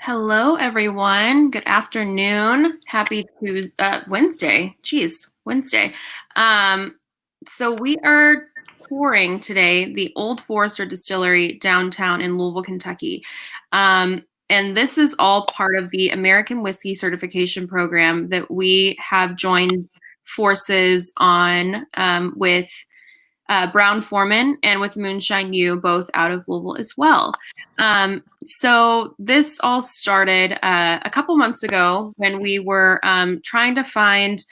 Hello, everyone. Good afternoon. Happy Tuesday, Wednesday. Geez, Wednesday. Um, so we are touring today the Old Forester Distillery downtown in Louisville, Kentucky. And this is all part of the American Whiskey Certification Program that we have joined forces on with Brown Foreman and with Moonshine U, both out of Louisville as well. So this all started a couple months ago when we were trying to find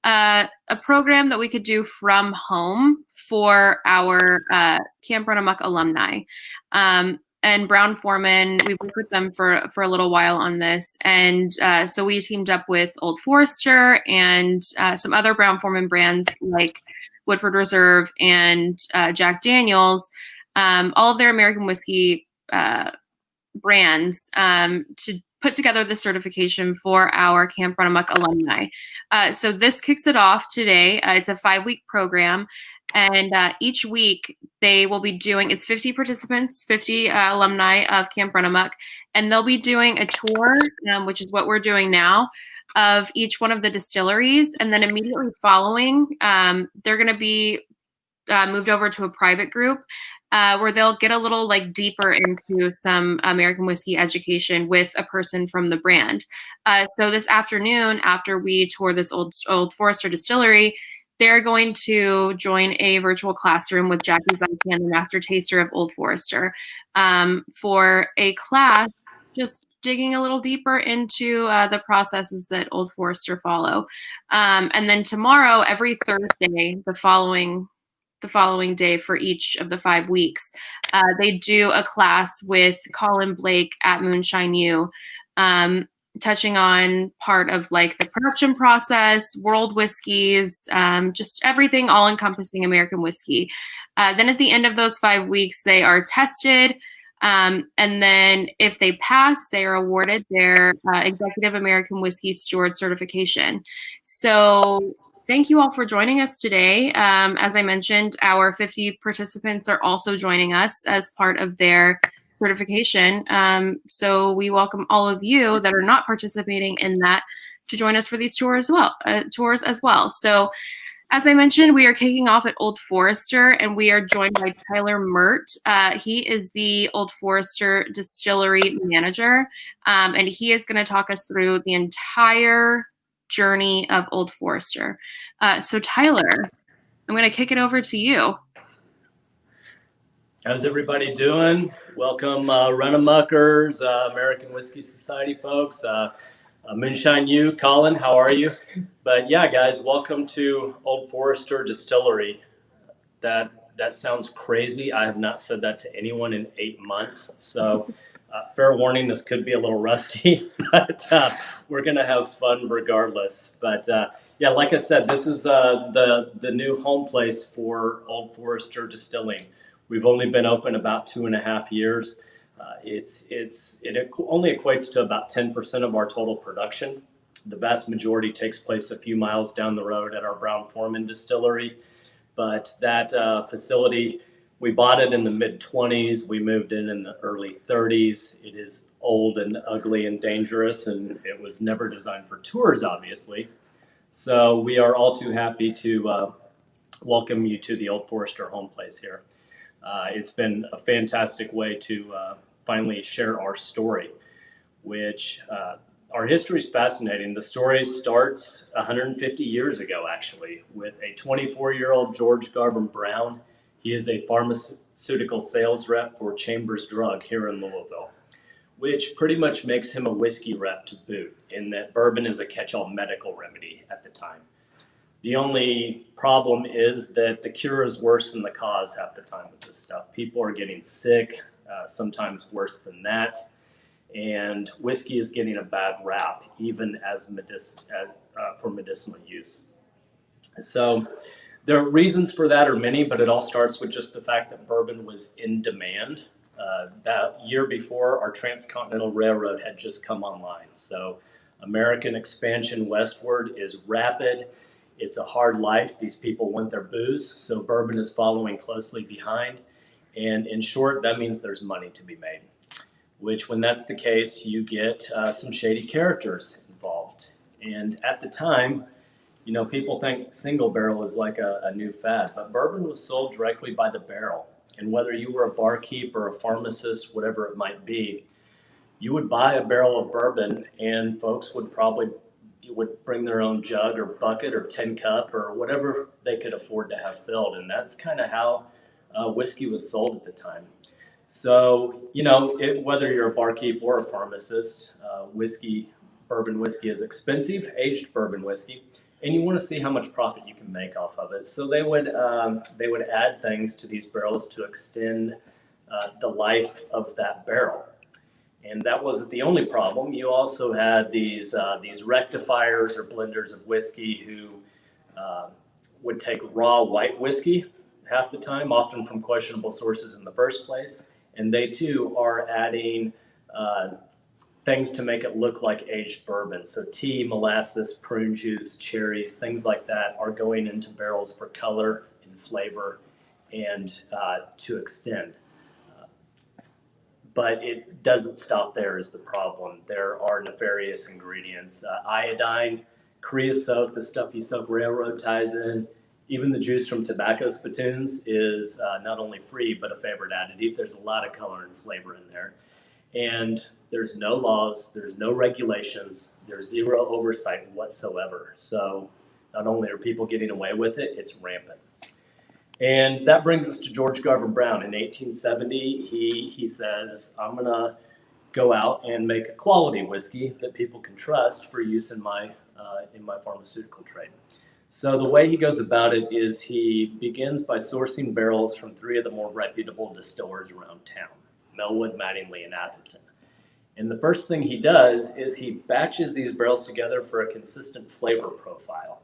a program that we could do from home for our Camp Run Amok alumni. And Brown Foreman, we worked with them for a little while on this. And so we teamed up with Old Forester and some other Brown Foreman brands like Woodford Reserve and Jack Daniels, all of their American whiskey brands to put together the certification for our Camp Run Amok alumni. So this kicks it off today. It's a 5-week program. And each week they will be doing, it's 50 participants, 50 alumni of Camp Run Amok, and they'll be doing a tour, which is what we're doing now, of each one of the distilleries. And then immediately following, they're going to be moved over to a private group where they'll get a little deeper into some American whiskey education with a person from the brand. So this afternoon, after we tour this old Forester distillery, they're going to join a virtual classroom with Jackie Zykan, the master taster of Old Forester, for a class just digging a little deeper into the processes that Old Forester follow. And then tomorrow, every Thursday, the following day for each of the 5 weeks, they do a class with Colin Blake at Moonshine U, touching on part of the production process, world whiskeys, just everything all encompassing American whiskey. Then at the end of those 5 weeks, they are tested. And then if they pass, they are awarded their Executive American Whiskey Steward certification. So thank you all for joining us today. As I mentioned, our 50 participants are also joining us as part of their certification. So we welcome all of you that are not participating in that to join us for these tours as well. So as I mentioned, we are kicking off at Old Forester, and we are joined by Tyler Mirt. He is the Old Forester Distillery Manager, and he is going to talk us through the entire journey of Old Forester. So Tyler, I'm going to kick it over to you. How's everybody doing? Welcome, Run-A-Muckers, American Whiskey Society folks. Moonshine U, Colin, how are you? But yeah, guys, welcome to Old Forester Distillery. That sounds crazy. I have not said that to anyone in 8 months. So fair warning, this could be a little rusty, but we're going to have fun regardless. But yeah, like I said, this is the new home place for Old Forester Distilling. We've only been open about 2.5 years. It only equates to about 10% of our total production. The vast majority takes place a few miles down the road at our Brown Foreman distillery. But that facility, we bought it in the mid-20s. We moved in the early 30s. It is old and ugly and dangerous, and it was never designed for tours, obviously. So we are all too happy to welcome you to the Old Forester home place here. It's been a fantastic way to finally share our story, which our history is fascinating. The story starts 150 years ago, actually, with a 24-year-old George Garvin Brown. He is a pharmaceutical sales rep for Chambers Drug here in Louisville, which pretty much makes him a whiskey rep to boot, in that bourbon is a catch-all medical remedy at the time. The only problem is that the cure is worse than the cause half the time with this stuff. People are getting sick, sometimes worse than that, and whiskey is getting a bad rap, even as for medicinal use. So the reasons for that are many, but it all starts with just the fact that bourbon was in demand. That year before, our Transcontinental Railroad had just come online. So American expansion westward is rapid. It's a hard life. These people want their booze, so bourbon is following closely behind. And in short, that means there's money to be made. which when that's the case, you get some shady characters involved. And at the time, people think single barrel is like a new fad, but bourbon was sold directly by the barrel. And whether you were a barkeep or a pharmacist, whatever it might be, you would buy a barrel of bourbon and folks would bring their own jug or bucket or tin cup or whatever they could afford to have filled. And that's kind of how whiskey was sold at the time. So, whether you're a barkeep or a pharmacist, bourbon whiskey is expensive, aged bourbon whiskey, and you want to see how much profit you can make off of it. So they would add things to these barrels to extend the life of that barrel. And that wasn't the only problem. You also had these rectifiers or blenders of whiskey who would take raw white whiskey half the time, often from questionable sources in the first place. And they too are adding things to make it look like aged bourbon. So tea, molasses, prune juice, cherries, things like that are going into barrels for color and flavor and to extend. But it doesn't stop there is the problem. There are nefarious ingredients. Iodine, creosote, the stuff you soak railroad ties in, even the juice from tobacco spittoons is not only free, but a favorite additive. There's a lot of color and flavor in there. And there's no laws, there's no regulations, there's zero oversight whatsoever. So not only are people getting away with it, it's rampant. And that brings us to George Garvin Brown. In 1870, he says, I'm going to go out and make a quality whiskey that people can trust for use in my pharmaceutical trade. So the way he goes about it is he begins by sourcing barrels from 3 of the more reputable distillers around town, Melwood, Mattingly, and Atherton. And the first thing he does is he batches these barrels together for a consistent flavor profile.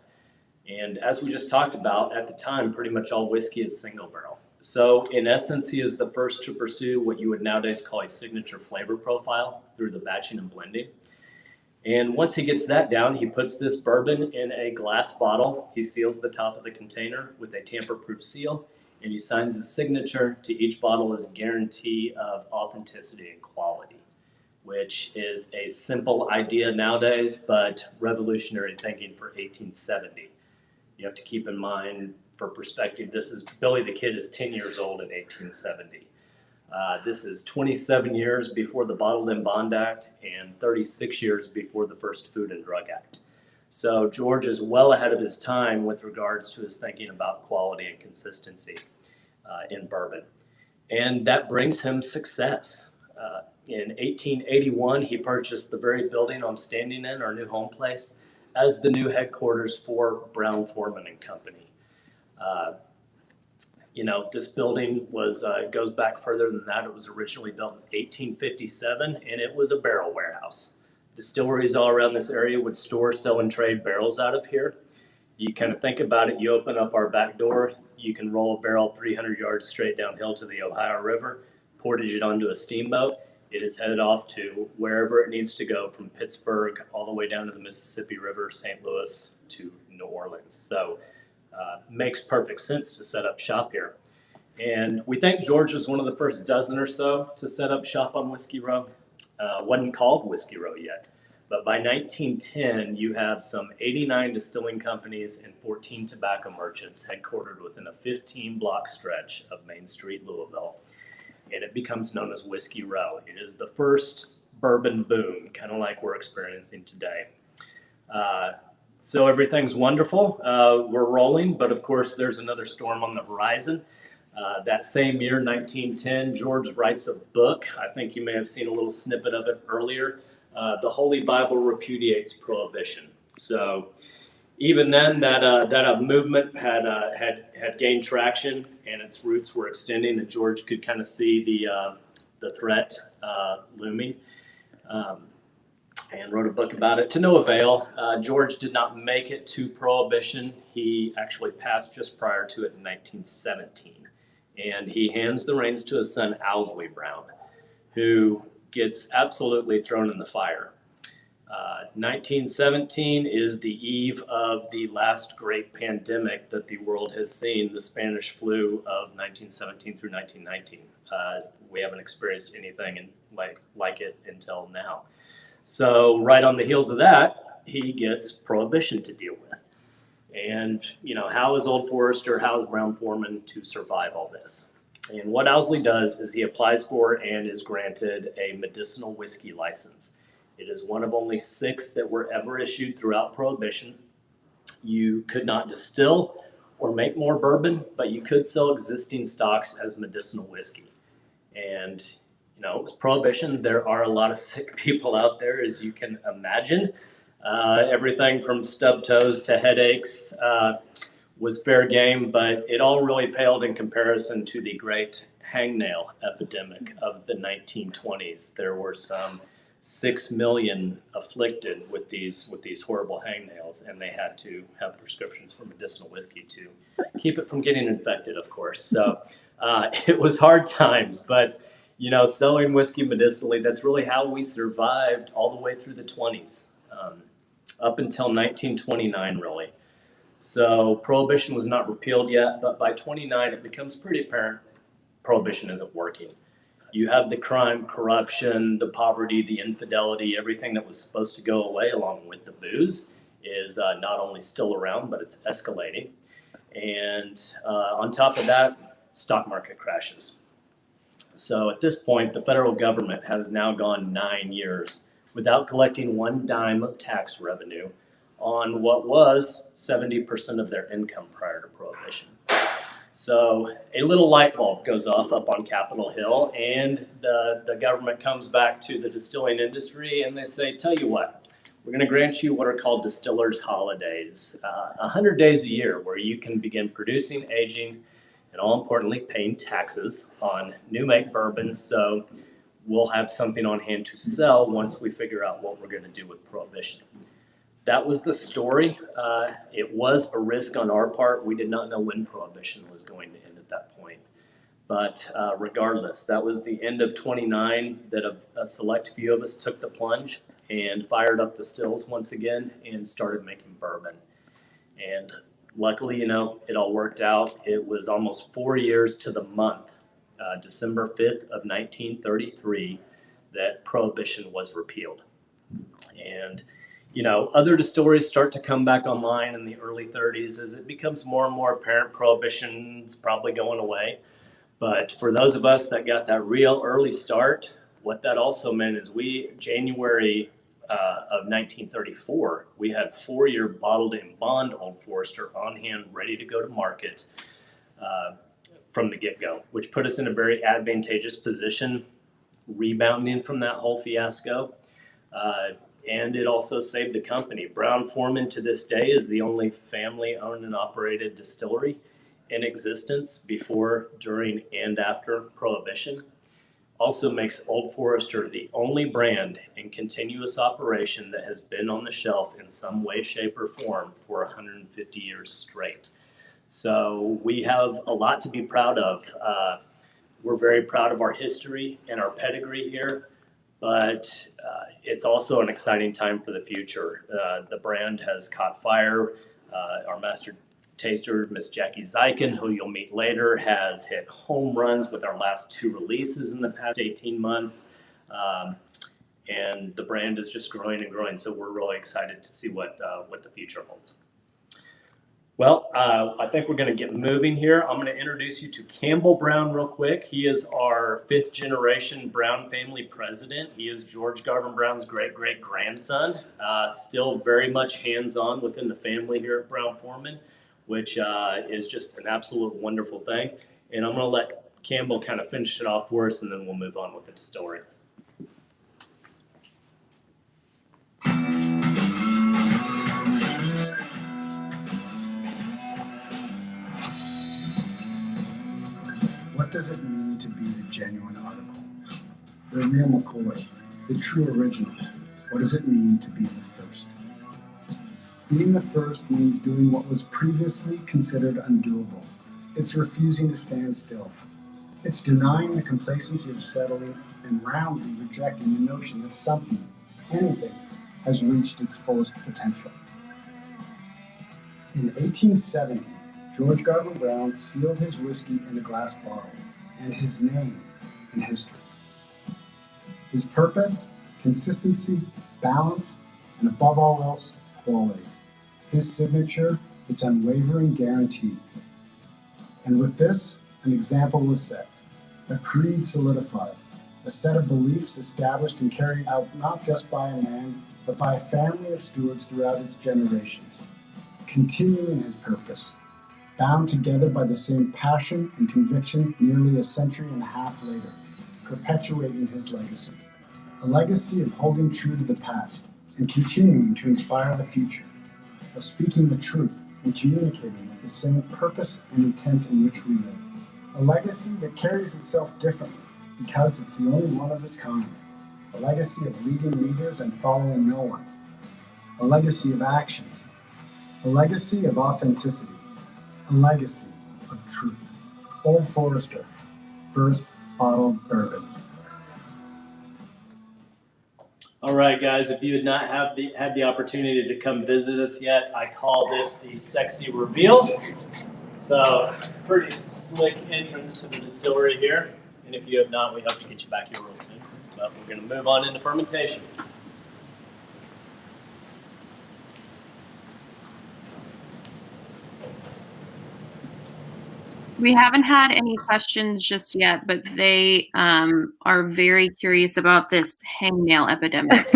And as we just talked about, at the time, pretty much all whiskey is single barrel. So in essence, he is the first to pursue what you would nowadays call a signature flavor profile through the batching and blending. And once he gets that down, he puts this bourbon in a glass bottle. He seals the top of the container with a tamper-proof seal, and he signs his signature to each bottle as a guarantee of authenticity and quality, which is a simple idea nowadays, but revolutionary thinking for 1870. You have to keep in mind, for perspective, Billy the Kid is 10 years old in 1870. This is 27 years before the Bottled and Bond Act and 36 years before the first Food and Drug Act. So George is well ahead of his time with regards to his thinking about quality and consistency in bourbon. And that brings him success. In 1881, he purchased the very building I'm standing in, our new home place, as the new headquarters for Brown, Foreman and Company. This building goes back further than that. It was originally built in 1857, and it was a barrel warehouse. Distilleries all around this area would store, sell, and trade barrels out of here. You kind of think about it, you open up our back door, you can roll a barrel 300 yards straight downhill to the Ohio River, portage it onto a steamboat. It is headed off to wherever it needs to go, from Pittsburgh all the way down to the Mississippi River, St. Louis to New Orleans. So makes perfect sense to set up shop here. And we think George was one of the first dozen or so to set up shop on Whiskey Row. Wasn't called Whiskey Row yet. But by 1910, you have some 89 distilling companies and 14 tobacco merchants headquartered within a 15-block stretch of Main Street, Louisville. And it becomes known as Whiskey Row. It is the first bourbon boom, kind of like we're experiencing today. So everything's wonderful. We're rolling, but of course there's another storm on the horizon. That same year, 1910, George writes a book. I think you may have seen a little snippet of it earlier. The Holy Bible repudiates Prohibition. So even then, that movement had gained traction, and its roots were extending, and George could kind of see the threat looming, and wrote a book about it to no avail. George did not make it to Prohibition. He actually passed just prior to it in 1917, and he hands the reins to his son Owsley Brown, who gets absolutely thrown in the fire. 1917 is the eve of the last great pandemic that the world has seen, the Spanish flu of 1917 through 1919. we haven't experienced anything like it until now. So right on the heels of that, he gets Prohibition to deal with. And, how is Old Forester, how is Brown-Forman to survive all this? And what Owsley does is he applies for and is granted a medicinal whiskey license. It is one of only 6 that were ever issued throughout Prohibition. You could not distill or make more bourbon, but you could sell existing stocks as medicinal whiskey. And, it was Prohibition. There are a lot of sick people out there, as you can imagine. Everything from stub toes to headaches was fair game, but it all really paled in comparison to the great hangnail epidemic of the 1920s. There were some 6 million afflicted with these horrible hangnails, and they had to have prescriptions for medicinal whiskey to keep it from getting infected, of course. So it was hard times, but selling whiskey medicinally, that's really how we survived all the way through the 20s, up until 1929, really. So Prohibition was not repealed yet, but by 29, it becomes pretty apparent Prohibition isn't working. You have the crime, corruption, the poverty, the infidelity, everything that was supposed to go away along with the booze is not only still around, but it's escalating. And on top of that, stock market crashes. So at this point, the federal government has now gone 9 years without collecting one dime of tax revenue on what was 70% of their income prior to Prohibition. So a little light bulb goes off up on Capitol Hill, and the government comes back to the distilling industry and they say, tell you what, we're going to grant you what are called distillers' holidays, 100 days a year where you can begin producing, aging, and all importantly, paying taxes on new make bourbon. So we'll have something on hand to sell once we figure out what we're going to do with Prohibition. That was the story. It was a risk on our part. We did not know when Prohibition was going to end at that point. But regardless, that was the end of 29 that a select few of us took the plunge and fired up the stills once again and started making bourbon. And luckily, it all worked out. It was almost 4 years to the month, December 5th of 1933, that Prohibition was repealed. And other distilleries start to come back online in the early 30s as it becomes more and more apparent Prohibition's probably going away. But for those of us that got that real early start, what that also meant is January of 1934, we had 4-year bottled and bond Old Forester on hand, ready to go to market from the get-go, which put us in a very advantageous position, rebounding from that whole fiasco. And it also saved the company. Brown-Forman to this day is the only family-owned and operated distillery in existence before, during, and after Prohibition. Also makes Old Forester the only brand in continuous operation that has been on the shelf in some way, shape, or form for 150 years straight. So we have a lot to be proud of. We're very proud of our history and our pedigree here. But it's also an exciting time for the future. The brand has caught fire. Our master taster, Miss Jackie Zykin, who you'll meet later, has hit home runs with our last 2 releases in the past 18 months. And the brand is just growing and growing. So we're really excited to see what the future holds. Well, I think we're going to get moving here. I'm going to introduce you to Campbell Brown real quick. He is our 5th generation Brown family president. He is George Garvin Brown's great-great-grandson. Still very much hands-on within the family here at Brown-Forman, which is just an absolute wonderful thing. And I'm going to let Campbell kind of finish it off for us, and then we'll move on with the distillery. What does it mean to be the genuine article? The real McCoy, the true original. What does it mean to be the first? Being the first means doing what was previously considered undoable. It's refusing to stand still. It's denying the complacency of settling and roundly rejecting the notion that something, anything, has reached its fullest potential. In 1870, George Garvin Brown sealed his whiskey in a glass bottle, and his name, and history. His purpose, consistency, balance, and above all else, quality. His signature, its unwavering guarantee. And with this, an example was set, a creed solidified, a set of beliefs established and carried out not just by a man, but by a family of stewards throughout its generations, continuing his purpose, bound together by the same passion and conviction nearly a century and a half later, perpetuating his legacy. A legacy of holding true to the past and continuing to inspire the future, of speaking the truth and communicating with the same purpose and intent in which we live. A legacy that carries itself differently because it's the only one of its kind. A legacy of leading leaders and following no one. A legacy of actions. A legacy of authenticity. A legacy of truth. Old Forester, first bottled bourbon. All right, guys, if you had not had the opportunity to come visit us yet, I call this the sexy reveal. So, pretty slick entrance to the distillery here. And if you have not, we hope to get you back here real soon. But we're going to move on into fermentation. We haven't had any questions just yet, but they are very curious about this hangnail epidemic.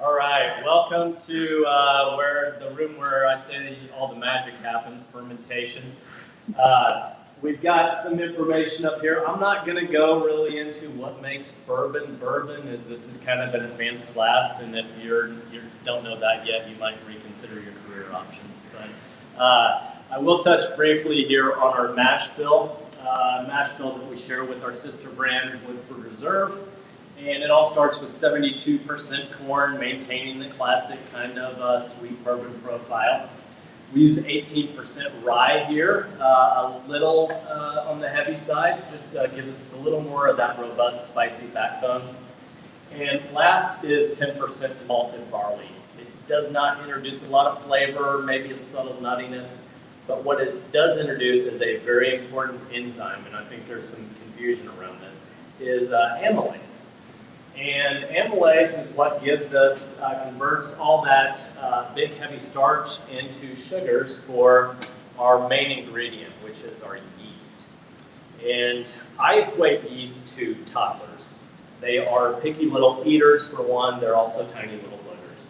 All right, welcome to where the room where I say all the magic happens, fermentation. We've got some information up here. I'm not going to go really into what makes bourbon bourbon, as this is kind of an advanced class, and if you don't know that yet, you might reconsider your career options. But I will touch briefly here on our mash bill that we share with our sister brand, Woodford Reserve. And it all starts with 72% corn, maintaining the classic kind of sweet bourbon profile. We use 18% rye here, a little on the heavy side, just gives us a little more of that robust, spicy backbone. And last is 10% malted barley. It does not introduce a lot of flavor, maybe a subtle nuttiness, but what it does introduce is a very important enzyme, and I think there's some confusion around this, is amylase. And amylase is what gives us, converts all that big heavy starch into sugars for our main ingredient, which is our yeast. And I equate yeast to toddlers. They are picky little eaters for one, they're also tiny little boogers.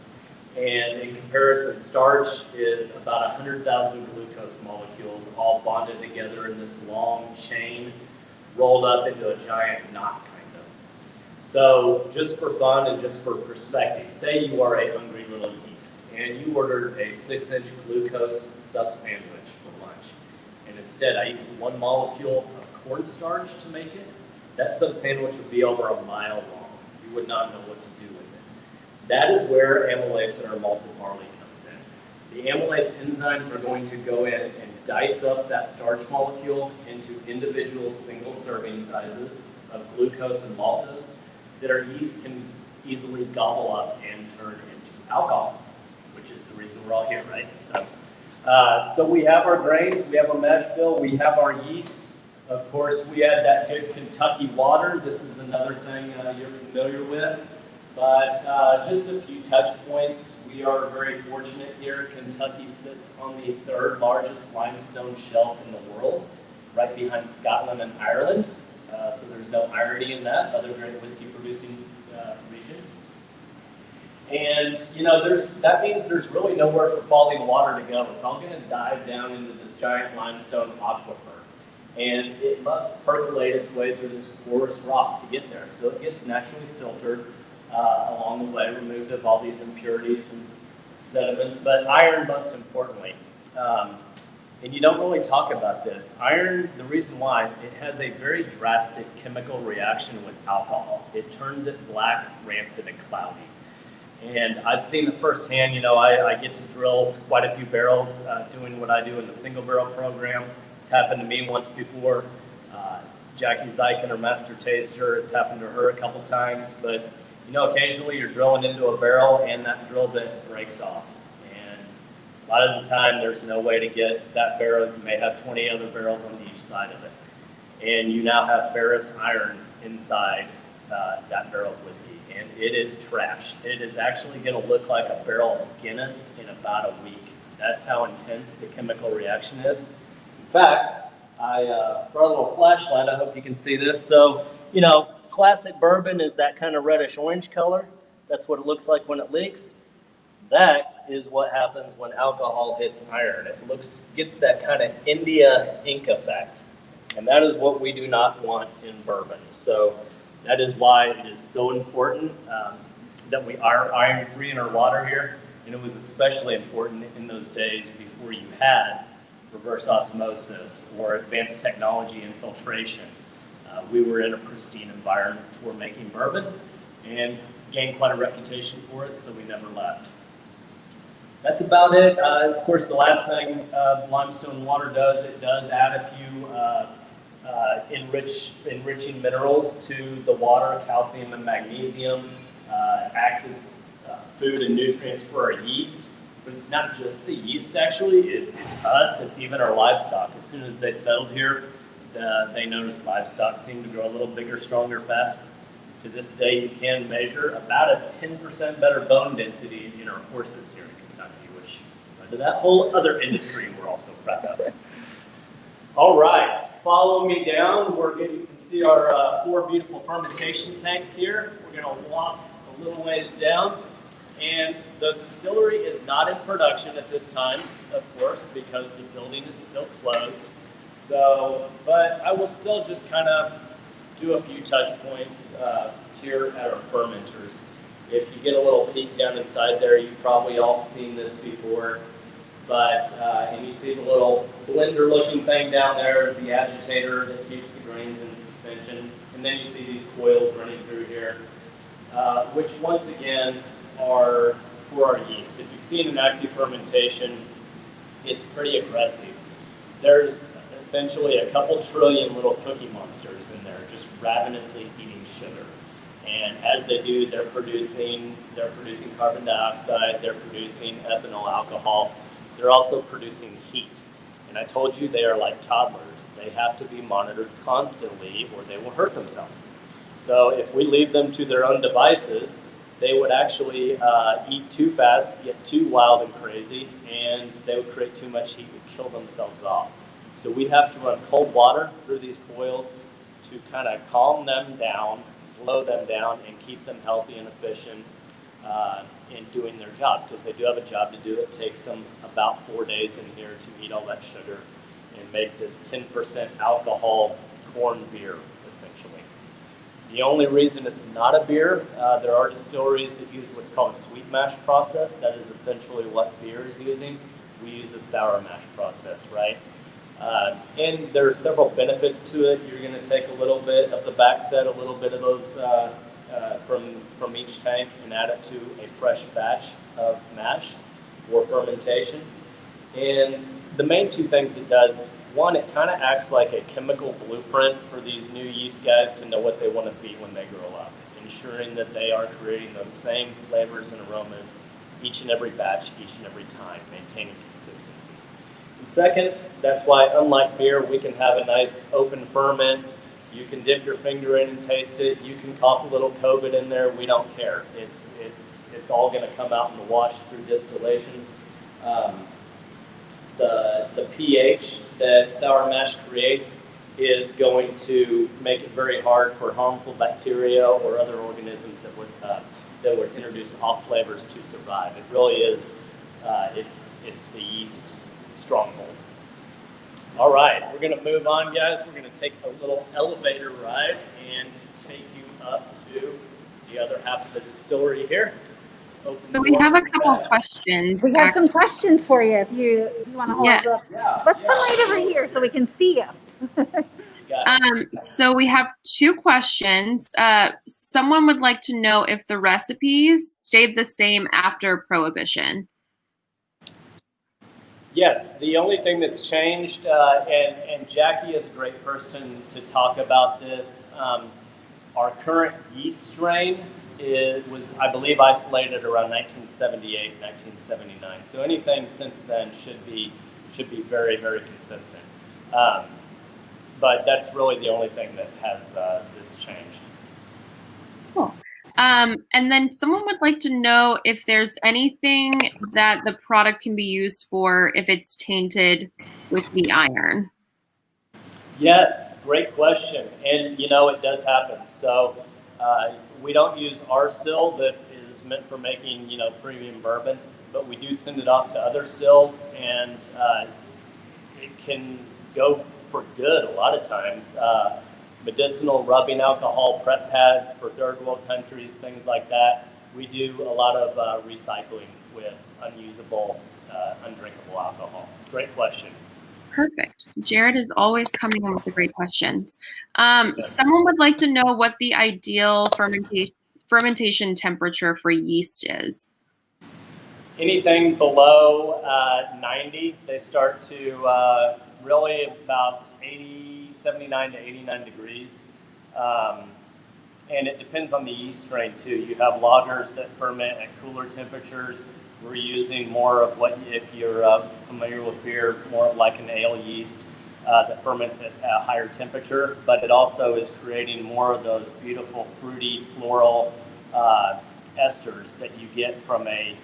And in comparison, starch is about 100,000 glucose molecules all bonded together in this long chain, rolled up into a giant knot. So just for fun and just for perspective, say you are a hungry little yeast and you ordered a 6-inch glucose sub sandwich for lunch, and instead I used 1 molecule of cornstarch to make it, that sub sandwich would be over a mile long. You would not know what to do with it. That is where amylase in our malted barley comes in. The amylase enzymes are going to go in and dice up that starch molecule into individual single serving sizes of glucose and maltose that our yeast can easily gobble up and turn into alcohol, which is the reason we're all here, right? So we have our grains, we have our mash bill, we have our yeast. Of course, we add that good Kentucky water. This is another thing you're familiar with. But just a few touch points. We are very fortunate here. Kentucky sits on the 3rd largest limestone shelf in the world, right behind Scotland and Ireland. So there's no irony in that, other great whiskey producing regions. And that means there's really nowhere for falling water to go. It's all going to dive down into this giant limestone aquifer. And it must percolate its way through this porous rock to get there. So it gets naturally filtered along the way, removed of all these impurities and sediments. But iron, most importantly. And you don't really talk about this. Iron, the reason why, it has a very drastic chemical reaction with alcohol. It turns it black, rancid, and cloudy. And I've seen it firsthand. I get to drill quite a few barrels doing what I do in the single barrel program. It's happened to me once before. Jackie Zeichen, our master taster, it's happened to her a couple times. But, occasionally you're drilling into a barrel and that drill bit breaks off. A lot of the time, there's no way to get that barrel. You may have 20 other barrels on each side of it. and you now have ferrous iron inside that barrel of whiskey, and it is trash. It is actually going to look like a barrel of Guinness in about a week. That's how intense the chemical reaction is. In fact, I brought a little flashlight. I hope you can see this. So, you know, classic bourbon is that kind of reddish orange color. That's what it looks like when it leaks. That is what happens when alcohol hits iron. It gets that kind of India ink effect. And that is what we do not want in bourbon. So that is why it is so important that we are iron-free in our water here. And it was especially important in those days before you had reverse osmosis or advanced technology and filtration. We were in a pristine environment for making bourbon and gained quite a reputation for it, so we never left. That's about it. Of course, the last thing limestone water does, it does add a few enriching minerals to the water. Calcium and magnesium act as food and nutrients for our yeast. But it's not just the yeast, actually. It's us. It's even our livestock. As soon as they settled here, they noticed livestock seemed to grow a little bigger, stronger, faster. To this day, you can measure about a 10% better bone density in our horses here in Kentucky, which led to that whole other industry we're also proud of. All right, follow me down. You can see our 4 beautiful fermentation tanks here. We're going to walk a little ways down. And the distillery is not in production at this time, of course, because the building is still closed. So, but I will still just kind of do a few touch points here at our fermenters. If you get a little peek down inside there, you've probably all seen this before. But, and you see the little blender-looking thing down there is the agitator that keeps the grains in suspension. And then you see these coils running through here, which once again are for our yeast. If you've seen an active fermentation, it's pretty aggressive. There's essentially a couple trillion little cookie monsters in there just ravenously eating sugar. And as they do, they're producing carbon dioxide, they're producing ethanol alcohol, they're also producing heat. And I told you they are like toddlers. They have to be monitored constantly or they will hurt themselves. So if we leave them to their own devices, they would actually eat too fast, get too wild and crazy, and they would create too much heat and kill themselves off. So we have to run cold water through these coils to kind of calm them down, slow them down, and keep them healthy and efficient in doing their job, because they do have a job to do. It takes them about 4 days in here to eat all that sugar and make this 10% alcohol corn beer, essentially. The only reason it's not a beer, there are distilleries that use what's called a sweet mash process. That is essentially what beer is using. We use a sour mash process, right? And there are several benefits to it. You're going to take a little bit of the back set, a little bit of those from each tank, and add it to a fresh batch of mash for fermentation. And the main 2 things it does, one, it kind of acts like a chemical blueprint for these new yeast guys to know what they want to be when they grow up, ensuring that they are creating those same flavors and aromas each and every batch, each and every time, maintaining consistency. And second, that's why, unlike beer, we can have a nice open ferment. You can dip your finger in and taste it. You can cough a little COVID in there. We don't care. It's all going to come out in the wash through distillation. The pH that sour mash creates is going to make it very hard for harmful bacteria or other organisms that would introduce off flavors to survive. It really is. It's the yeast stronghold. All right, we're going to move on, guys. We're going to take a little elevator ride and take you up to the other half of the distillery here. So we have a couple questions. We have some questions for you if you want to hold up. Yeah. Let's come right over here so we can see you. So we have 2 questions. Someone would like to know if the recipes stayed the same after Prohibition. Yes, the only thing that's changed, and Jackie is a great person to talk about this, our current yeast strain was, I believe, isolated around 1978, 1979. So anything since then should be very, very consistent. but that's really the only thing that has that's changed. Cool. And then someone would like to know if there's anything that the product can be used for if it's tainted with the iron. Yes, great question. And you know, it does happen. So we don't use our still that is meant for making, you know, premium bourbon, but we do send it off to other stills, and it can go for good a lot of times. Medicinal rubbing alcohol prep pads for third world countries, things like that. We do a lot of recycling with unusable, undrinkable alcohol. Great question. Perfect. Jared is always coming in with the great questions. Someone would like to know what the ideal fermentation temperature for yeast is. Anything below 90, they start to really about 79 to 89 degrees. And it depends on the yeast strain too. You have lagers that ferment at cooler temperatures. We're using more of what, if you're familiar with beer, more like an ale yeast that ferments at a higher temperature, but it also is creating more of those beautiful fruity floral esters that you get from a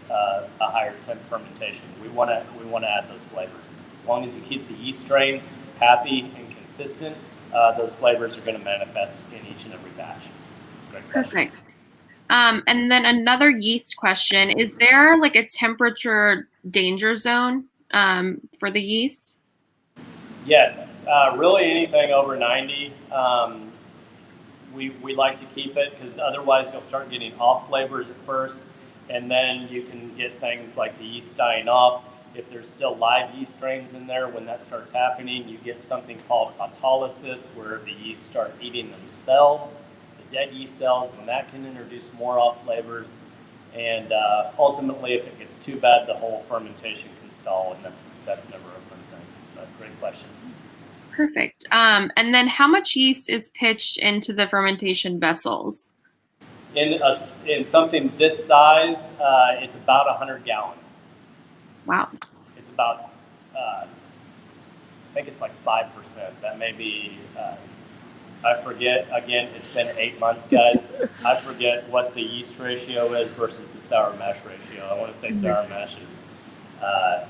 higher temp fermentation. We want to add those flavors. As long as you keep the yeast strain happy and consistent, those flavors are going to manifest in each and every batch. Perfect. And then another yeast question: is there like a temperature danger zone for the yeast? Yes, really anything over 90. We like to keep it because otherwise you'll start getting off flavors at first, and then you can get things like the yeast dying off. If there's still live yeast strains in there, when that starts happening, you get something called autolysis, where the yeast start eating themselves, the dead yeast cells, and that can introduce more off flavors. And ultimately, if it gets too bad, the whole fermentation can stall, and that's never a fun thing. But great question. Perfect. And then how much yeast is pitched into the fermentation vessels? In something this size, it's about 100 gallons. Wow. It's about, I think it's like 5%. That may be, I forget, again, it's been 8 months, guys. I forget what the yeast ratio is versus the sour mash ratio. I want to say sour mash is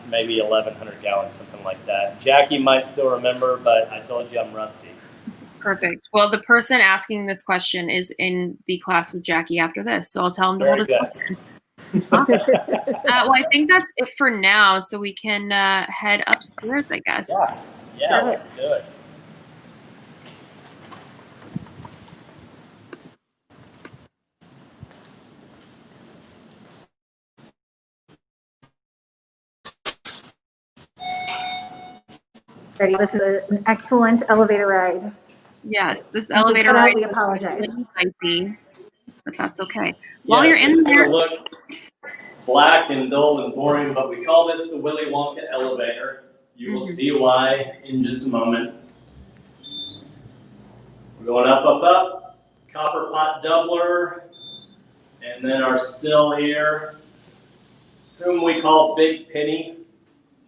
maybe 1,100 gallons, something like that. Jackie might still remember, but I told you I'm rusty. Perfect. Well, the person asking this question is in the class with Jackie after this, so I'll tell him to hold his question. Well, I think that's it for now, so we can head upstairs, I guess. Yeah, let's do it. Ready? This is an excellent elevator ride. Yes, this elevator ride We is apologize. spicy, but that's okay. While you're in it's there, gonna look black and dull and boring, but we call this the Willy Wonka elevator. You will see why in just a moment. We're going up, up, up. Copper pot doubler, and then our still here, whom we call Big Penny.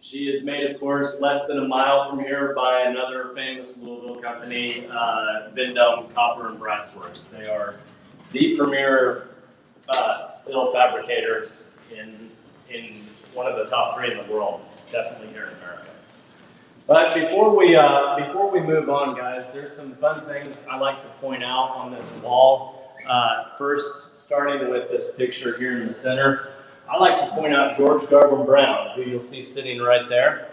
She is made, of course, less than a mile from here by another famous Louisville company, Vendome Copper and Brass Works. They are the premier still fabricators in one of the top 3 in the world, definitely here in America. But before we move on, guys, there's some fun things I like to point out on this wall. First, starting with this picture here in the center, I like to point out George Garvin Brown, who you'll see sitting right there.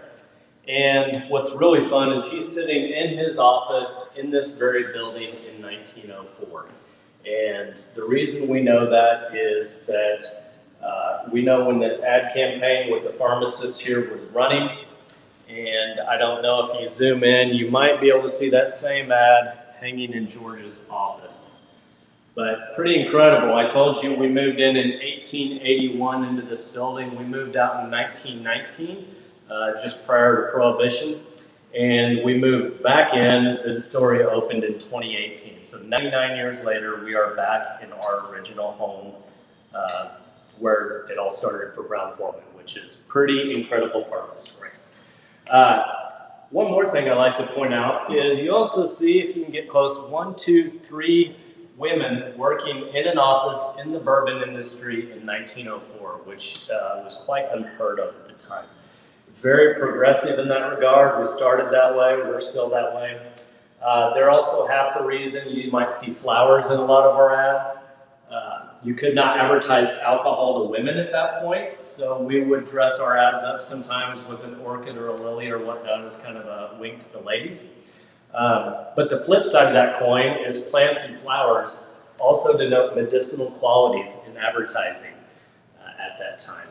And what's really fun is he's sitting in his office in this very building in 1904. And the reason we know that is that we know when this ad campaign with the pharmacist here was running. And I don't know if you zoom in, you might be able to see that same ad hanging in George's office. But pretty incredible. I told you we moved in 1881 into this building. We moved out in 1919, just prior to Prohibition. And we moved back in. The distillery opened in 2018. So 99 years later, we are back in our original home where it all started for Brown Foreman, which is a pretty incredible part of the story. One more thing I like to point out is you also see, if you can get close, 1, 2, 3 women working in an office in the bourbon industry in 1904, which was quite unheard of at the time. Very progressive in that regard. We started that way. We're still that way. They're also half the reason you might see flowers in a lot of our ads. You could not advertise alcohol to women at that point, so we would dress our ads up sometimes with an orchid or a lily or whatnot as kind of a wink to the ladies. But the flip side of that coin is plants and flowers also denote medicinal qualities in advertising at that time.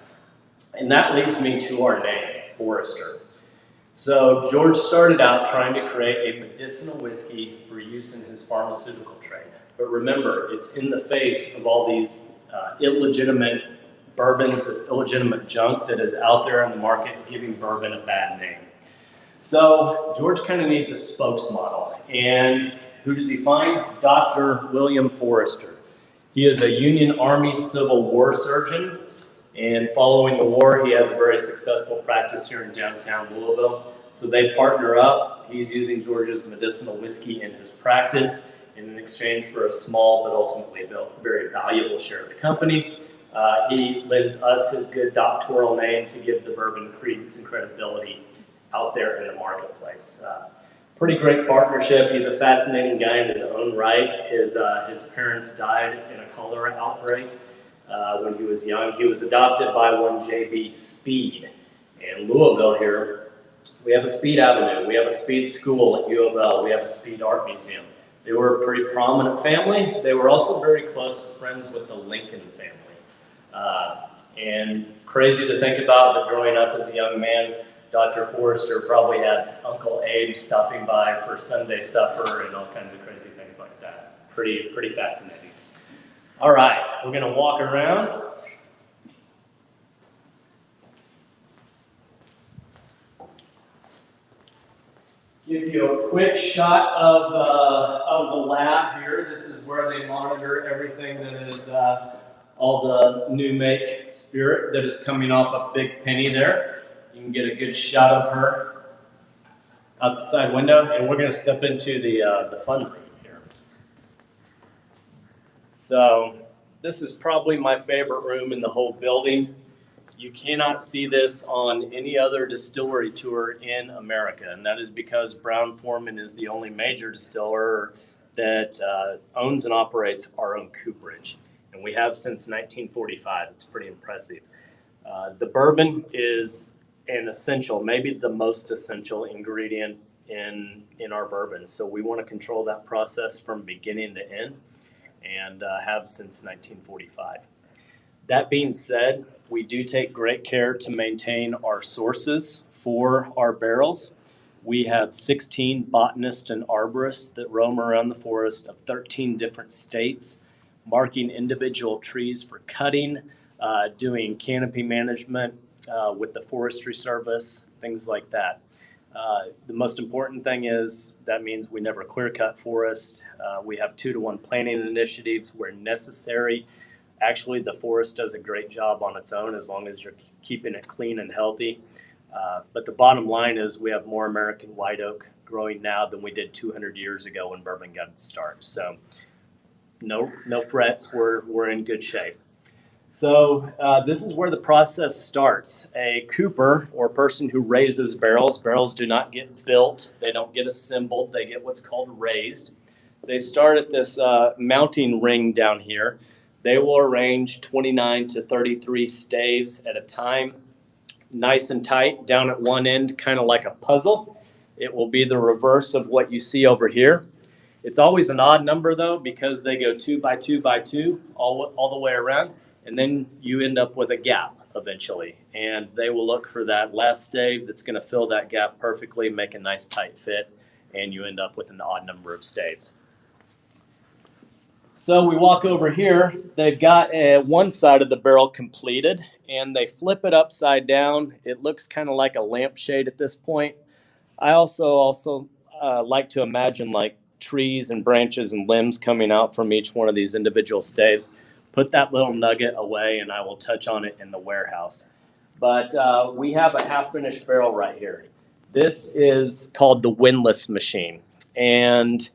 And that leads me to our name, Forester. So George started out trying to create a medicinal whiskey for use in his pharmaceutical trade. But remember, it's in the face of all these illegitimate bourbons, this illegitimate junk that is out there in the market giving bourbon a bad name. So George kind of needs a spokesmodel. And who does he find? Dr. William Forester. He is a Union Army Civil War surgeon. And following the war, he has a very successful practice here in downtown Louisville. So they partner up. He's using George's medicinal whiskey in his practice in exchange for a small but ultimately very valuable share of the company. He lends us his good doctoral name to give the bourbon credence and credibility out there in the marketplace. Pretty great partnership. He's a fascinating guy in his own right. His parents died in a cholera outbreak when he was young. He was adopted by one J.B. Speed. In Louisville here, we have a Speed Avenue. We have a Speed School at U of L. We have a Speed Art Museum. They were a pretty prominent family. They were also very close friends with the Lincoln family. And crazy to think about, but growing up as a young man, Dr. Forester probably had Uncle Abe stopping by for Sunday supper and all kinds of crazy things like that. Pretty fascinating. All right, we're gonna walk around. Give you a quick shot of the lab here. This is where they monitor everything that is all the new make spirit that is coming off a big penny there. You can get a good shot of her out the side window, and we're going to step into the fun room here. So this is probably my favorite room in the whole building. You cannot see this on any other distillery tour in America, and that is because Brown-Forman is the only major distiller that owns and operates our own cooperage, and we have since 1945. It's pretty impressive. The bourbon is an essential, maybe the most essential ingredient in our bourbon, so we want to control that process from beginning to end, and have since 1945. That being said, we do take great care to maintain our sources for our barrels. We have 16 botanists and arborists that roam around the forest of 13 different states, marking individual trees for cutting, doing canopy management with the Forestry Service, things like that. The most important thing is that means we never clear cut forest. We have 2-to-1 planting initiatives where necessary. Actually, the forest does a great job on its own as long as you're keeping it clean and healthy. But the bottom line is we have more American white oak growing now than we did 200 years ago when bourbon got its start. So no frets, we're in good shape. So this is where the process starts. A cooper, or person who raises barrels do not get built, they don't get assembled, they get what's called raised. They start at this mounting ring down here. They will arrange 29 to 33 staves at a time, nice and tight, down at one end, kind of like a puzzle. It will be the reverse of what you see over here. It's always an odd number though, because they go 2 by 2 by 2 all the way around, and then you end up with a gap eventually. And they will look for that last stave that's going to fill that gap perfectly, make a nice tight fit, and you end up with an odd number of staves. So we walk over here, they've got one side of the barrel completed, and they flip it upside down. It looks kind of like a lampshade at this point. I also like to imagine like trees and branches and limbs coming out from each one of these individual staves. Put that little nugget away, and I will touch on it in the warehouse. But we have a half-finished barrel right here. This is called the Windlass Machine, and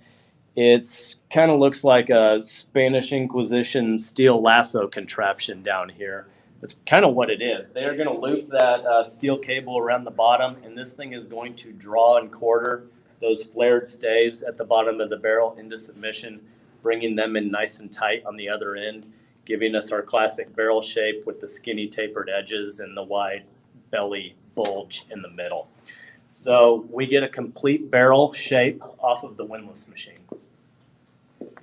it's kind of looks like a Spanish Inquisition steel lasso contraption down here. That's kind of what it is. They are going to loop that steel cable around the bottom, and this thing is going to draw and quarter those flared staves at the bottom of the barrel into submission, bringing them in nice and tight on the other end, giving us our classic barrel shape with the skinny tapered edges and the wide belly bulge in the middle. So we get a complete barrel shape off of the Windlass Machine.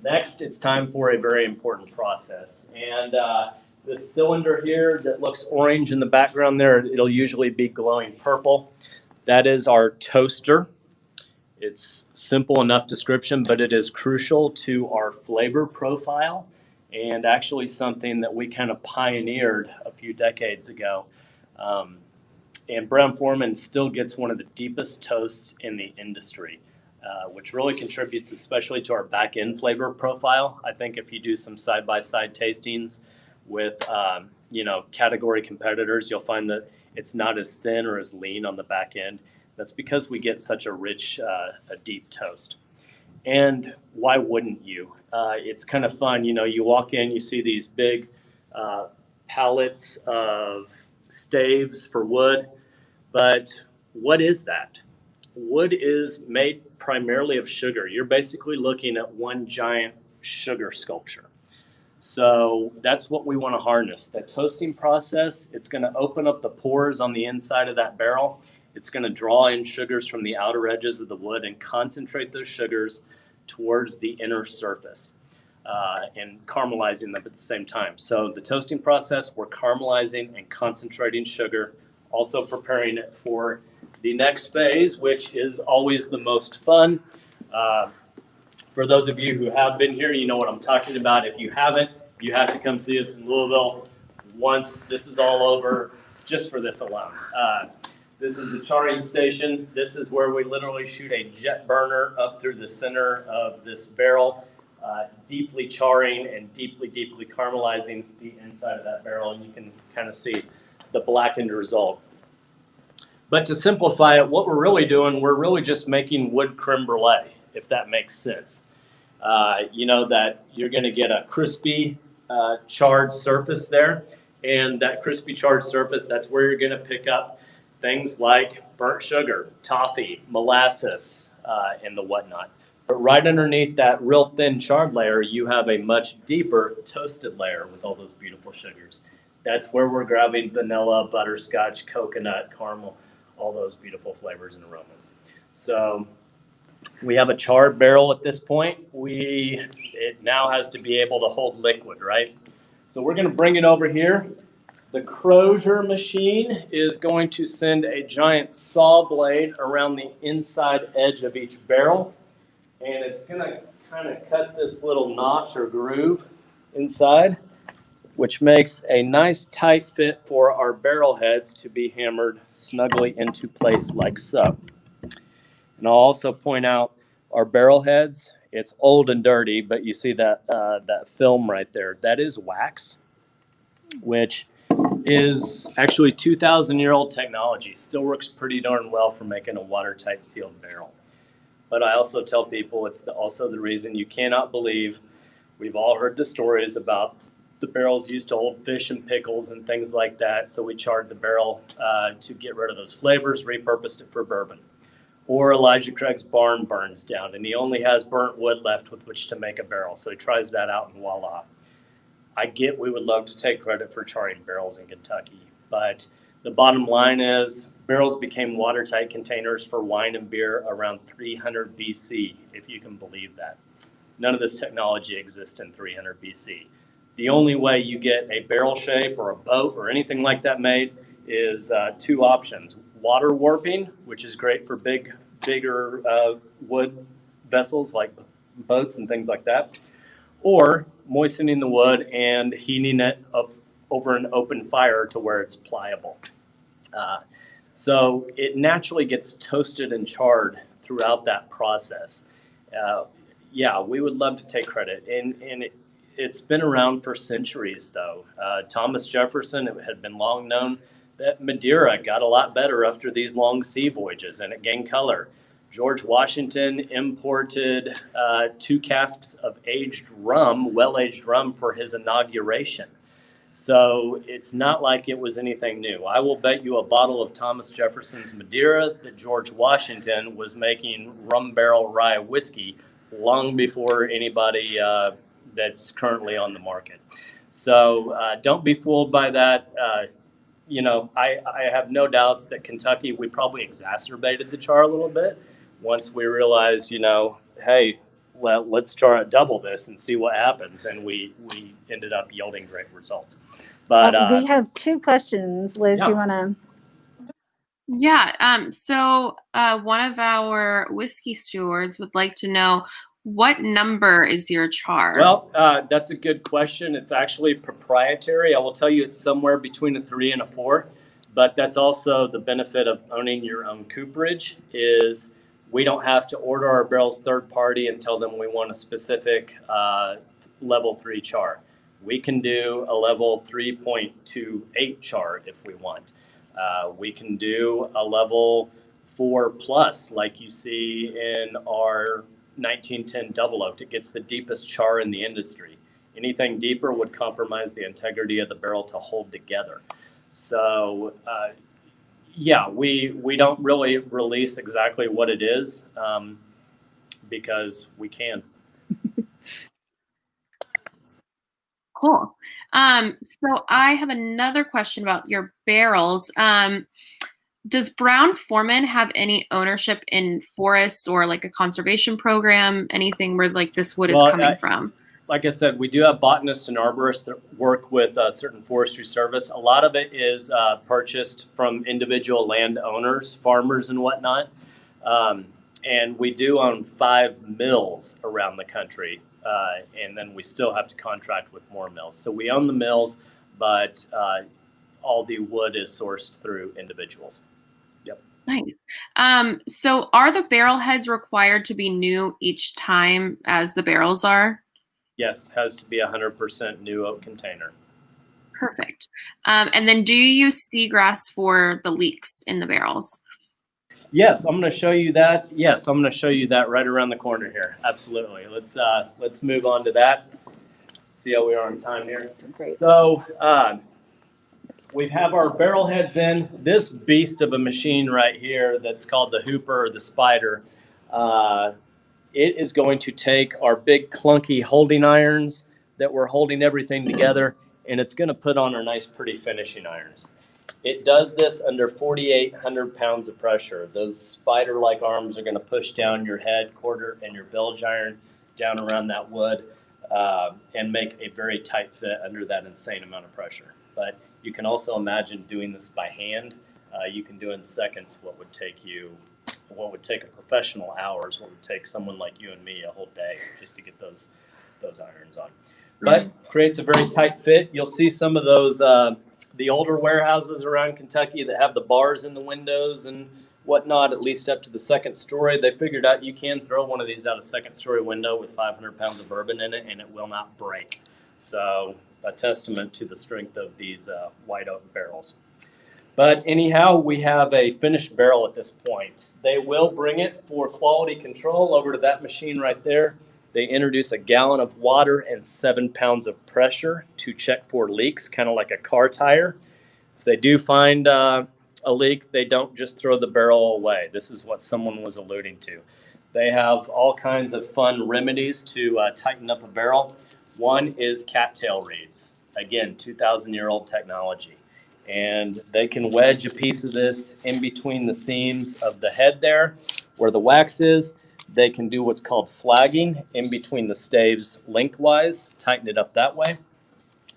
Next, it's time for a very important process. And this cylinder here that looks orange in the background there, it'll usually be glowing purple. That is our toaster. It's simple enough description, but it is crucial to our flavor profile and actually something that we kind of pioneered a few decades ago. And Brown Foreman still gets one of the deepest toasts in the industry, which really contributes especially to our back end flavor profile. I think if you do some side-by-side tastings with category competitors, you'll find that it's not as thin or as lean on the back end. That's because we get such a rich, a deep toast. And why wouldn't you? It's kind of fun. You walk in, you see these big pallets of staves for wood, but what is that? Wood is made primarily of sugar. You're basically looking at one giant sugar sculpture. So that's what we want to harness. That toasting process, it's going to open up the pores on the inside of that barrel. It's going to draw in sugars from the outer edges of the wood and concentrate those sugars towards the inner surface and caramelizing them at the same time. So the toasting process, we're caramelizing and concentrating sugar, also preparing it for the next phase, which is always the most fun. For those of you who have been here, you know what I'm talking about. If you haven't, you have to come see us in Louisville once this is all over, just for this alone. This is the Charring Station. This is where we literally shoot a jet burner up through the center of this barrel, deeply charring and deeply, deeply caramelizing the inside of that barrel. And you can kind of see the blackened result. But to simplify it, what we're really doing, we're really just making wood creme brulee, if that makes sense. That you're going to get a crispy, charred surface there. And that crispy, charred surface, that's where you're going to pick up things like burnt sugar, toffee, molasses, and the whatnot. But right underneath that real thin charred layer, you have a much deeper toasted layer with all those beautiful sugars. That's where we're grabbing vanilla, butterscotch, coconut, caramel, all those beautiful flavors and aromas. So we have a charred barrel at this point. It now has to be able to hold liquid, right? So we're going to bring it over here. The Crozier machine is going to send a giant saw blade around the inside edge of each barrel, and it's going to kind of cut this little notch or groove inside, which makes a nice tight fit for our barrel heads to be hammered snugly into place like so. And I'll also point out our barrel heads, it's old and dirty, but you see that film right there. That is wax, which is actually 2,000-year-old technology. Still works pretty darn well for making a watertight sealed barrel. But I also tell people it's also the reason you cannot believe, we've all heard the stories about the barrels used to hold fish and pickles and things like that, so we charred the barrel to get rid of those flavors, repurposed it for bourbon. Or Elijah Craig's barn burns down, and he only has burnt wood left with which to make a barrel, so he tries that out, and voila. I get we would love to take credit for charring barrels in Kentucky, but the bottom line is barrels became watertight containers for wine and beer around 300 BC, if you can believe that. None of this technology exists in 300 BC. The only way you get a barrel shape or a boat or anything like that made is two options. Water warping, which is great for bigger wood vessels like boats and things like that, or moistening the wood and heating it up over an open fire to where it's pliable. So it naturally gets toasted and charred throughout that process. We would love to take credit. And it's been around for centuries, though. Thomas Jefferson had been long known that Madeira got a lot better after these long sea voyages, and it gained color. George Washington imported 2 casks of aged rum, well-aged rum, for his inauguration. So it's not like it was anything new. I will bet you a bottle of Thomas Jefferson's Madeira that George Washington was making rum barrel rye whiskey long before anybody that's currently on the market. So don't be fooled by that. I have no doubts that Kentucky, we probably exacerbated the char a little bit once we realized, hey, well, let's try to double this and see what happens. And we ended up yielding great results. But we have 2 questions. Liz, yeah. you want to? Yeah. So one of our whiskey stewards would like to know, what number is your char? Well, that's a good question. It's actually proprietary. I will tell you it's somewhere between a 3 and a 4. But that's also the benefit of owning your own cooperage, is we don't have to order our barrels third party and tell them we want a specific level 3 char. We can do a level 3.28 char if we want. We can do a level 4 plus, like you see in our 1910 Double Oaked. It gets the deepest char in the industry. Anything deeper would compromise the integrity of the barrel to hold together. So, we don't really release exactly what it is because we can. Cool. So I have another question about your barrels. Does Brown-Forman have any ownership in forests or like a conservation program, anything where like this wood is coming from? Like I said, we do have botanists and arborists that work with a certain forestry service. A lot of it is purchased from individual landowners, farmers and whatnot. And we do own 5 mills around the country. And then we still have to contract with more mills. So we own the mills, but all the wood is sourced through individuals. Yep. Nice. So are the barrel heads required to be new each time as the barrels are? Yes, has to be 100% new oak container. Perfect. And then do you use seagrass for the leaks in the barrels? Yes, I'm going to show you that. Yes, I'm going to show you that right around the corner here. Absolutely. Let's move on to that. See how we are on time here. Great. So we have our barrel heads in. This beast of a machine right here that's called the Hooper or the Spider. It is going to take our big clunky holding irons that we're holding everything together, and it's going to put on our nice pretty finishing irons. It does this under 4,800 pounds of pressure. Those spider-like arms are going to push down your head, quarter, and your bilge iron down around that wood and make a very tight fit under that insane amount of pressure. But you can also imagine doing this by hand. You can do in seconds what would take a professional hours, what would take someone like you and me a whole day just to get those irons on. But creates a very tight fit. You'll see some of those, the older warehouses around Kentucky that have the bars in the windows and whatnot, at least up to the second story. They figured out you can throw one of these out a second story window with 500 pounds of bourbon in it and it will not break. So a testament to the strength of these white oak barrels. But anyhow, we have a finished barrel at this point. They will bring it for quality control over to that machine right there. They introduce a gallon of water and 7 pounds of pressure to check for leaks, kind of like a car tire. If they do find a leak, they don't just throw the barrel away. This is what someone was alluding to. They have all kinds of fun remedies to tighten up a barrel. One is Cattail Reeds. Again, 2,000-year-old technology. And they can wedge a piece of this in between the seams of the head there where the wax is. They can do what's called flagging in between the staves lengthwise, tighten it up that way.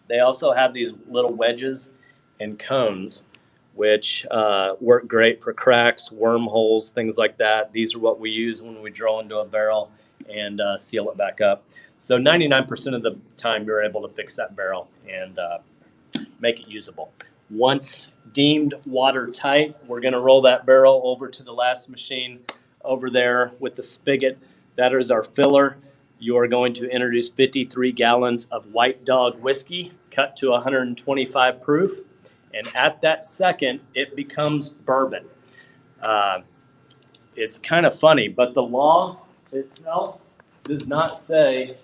They also have these little wedges and cones, which work great for cracks, wormholes, things like that. These are what we use when we drill into a barrel and seal it back up. So 99% of the time you're able to fix that barrel and make it usable. Once deemed watertight, we're going to roll that barrel over to the last machine over there with the spigot. That is our filler. You are going to introduce 53 gallons of White Dog whiskey cut to 125 proof. And at that second, it becomes bourbon. It's kind of funny, but the law itself does not say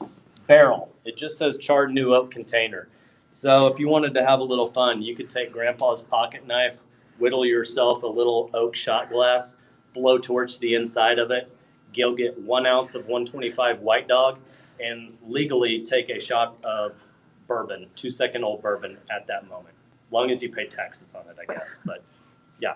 barrel. It just says charred new oak container. So if you wanted to have a little fun, you could take Grandpa's pocket knife, whittle yourself a little oak shot glass, blow torch the inside of it, go get 1 ounce of 125 White Dog, and legally take a shot of bourbon, 2-second-old bourbon at that moment. As long as you pay taxes on it, I guess. But yeah.